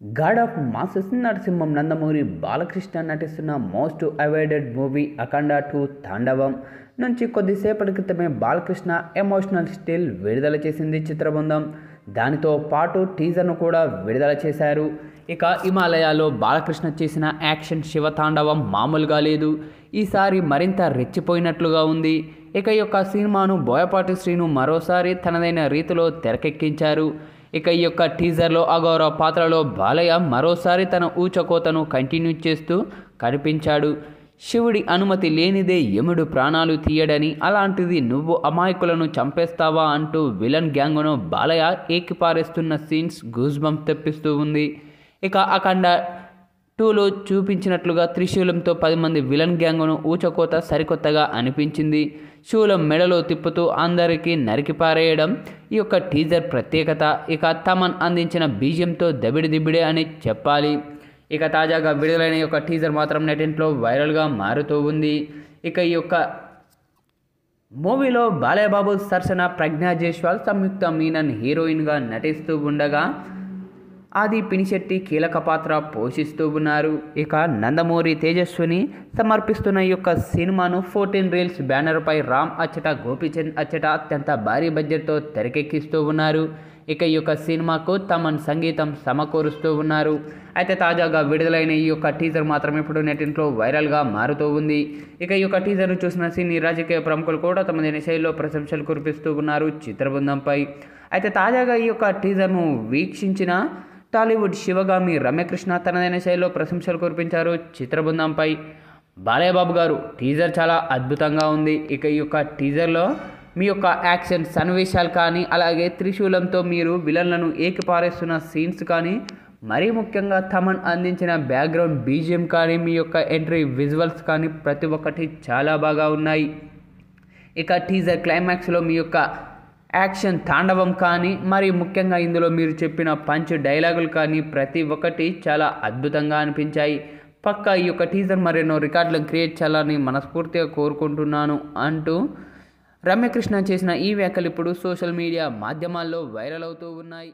God of masses Narasimham Nandamuri Balakrishna నటిస్తున్న most awaited movie అఖండ 2 తాండవం నుంచి కొద్దిసేపటి క్రితమే బాలకృష్ణ ఎమోషనల్ స్టిల్ విడుదల చేసింది చిత్రబృందం. దానితో పాటు టీజర్ను కూడా విడుదల చేశారు. ఇక హిమాలయాలో బాలకృష్ణ చేసిన యాక్షన్ శివతాండవం మామూలుగా లేదు. ఈసారి మరింత రెచ్చిపోయినట్లుగా ఉంది. ఇక ఈ యొక్క సినిమాను బోయపాటి శ్రీను మరోసారి తనదైన రీతిలో తెరకెక్కించారు. ఇక ఈ యొక్క టీజర్లో అగౌరవ పాత్రలో బాలయ్య మరోసారి తన ఊచకోతను కంటిన్యూ చేస్తూ కనిపించాడు. శివుడి అనుమతి లేనిదే యముడు ప్రాణాలు తీయడని, అలాంటిది నువ్వు అమాయకులను చంపేస్తావా అంటూ విలన్ గ్యాంగ్ను బాలయ్య ఏకిపారేస్తున్న సీన్స్ గూస్బంప్స్ తెప్పిస్తూ ఉంది. ఇక అఖండ 2లో చూపించినట్లుగా త్రిశూలంతో 10 మంది విలన్ గ్యాంగ్ను ఊచకోత సరికొత్తగా అనిపించింది. శూలం మెడలో తిప్పుతూ అందరికీ నరికిపారేయడం ఈ యొక్క టీజర్ ప్రత్యేకత. ఇక తమన్ అందించిన బీజియంతో దబిడిదిబిడే అని చెప్పాలి. ఇక తాజాగా విడుదలైన యొక్క టీజర్ మాత్రం నెటింట్లో వైరల్గా మారుతూ ఉంది. ఇక ఈ యొక్క మూవీలో బాలయ్యబాబు సరసన ప్రజ్ఞా జైస్వాల్, సంయుక్త మీనన్ హీరోయిన్గా నటిస్తూ ఉండగా ఆది పినిశెట్టి కీలక పాత్ర పోషిస్తూ ఉన్నారు. ఇక నందమూరి తేజస్విని సమర్పిస్తున్న ఈ యొక్క సినిమాను 14 రీల్స్ బ్యానర్పై రామ్ అచ్చట, గోపీచంద్ అచ్చట అత్యంత భారీ బడ్జెట్తో తెరకెక్కిస్తూ ఉన్నారు. ఇక ఈ యొక్క సినిమాకు తమన్ సంగీతం సమకూరుస్తూ ఉన్నారు. అయితే తాజాగా విడుదలైన ఈ యొక్క టీజర్ మాత్రం ఇప్పుడు నెటింట్లో వైరల్గా మారుతూ ఉంది. ఇక ఈ యొక్క టీజర్ను చూసిన సినీ రాజకీయ ప్రముఖులు కూడా తమదైన శైలిలో ప్రశంసలు కురిపిస్తూ ఉన్నారు చిత్రబృందంపై. అయితే తాజాగా ఈ యొక్క టీజర్ను వీక్షించిన టాలీవుడ్ శివగామి రమ్యకృష్ణ తనదైన శైలిలో ప్రశంసలు కురిపించారు చిత్రబృందంపై. బాలయ్యబాబు గారు, టీజర్ చాలా అద్భుతంగా ఉంది. ఇక ఈ యొక్క టీజర్లో మీ యొక్క యాక్షన్ సన్నివేశాలు కానీ, అలాగే త్రిశూలంతో మీరు విలన్లను ఏకిపారేస్తున్న సీన్స్ కానీ, మరీ ముఖ్యంగా తమన్ అందించిన బ్యాక్గ్రౌండ్ బీజిఎం కానీ, మీ యొక్క ఎంట్రీ విజువల్స్ కానీ ప్రతి ఒక్కటి చాలా బాగా ఉన్నాయి. ఇక టీజర్ క్లైమాక్స్లో మీ యొక్క యాక్షన్ తాండవం కానీ, మరి ముఖ్యంగా ఇందులో మీరు చెప్పిన పంచ్ డైలాగులు కానీ ప్రతి ఒక్కటి చాలా అద్భుతంగా అనిపించాయి. పక్కా ఈ యొక్క టీజర్ మరెన్నో రికార్డులను క్రియేట్ చేయాలని మనస్ఫూర్తిగా కోరుకుంటున్నాను అంటూ రమ్యకృష్ణ చేసిన ఈ వ్యాఖ్యలు ఇప్పుడు సోషల్ మీడియా మాధ్యమాల్లో వైరల్ అవుతూ ఉన్నాయి.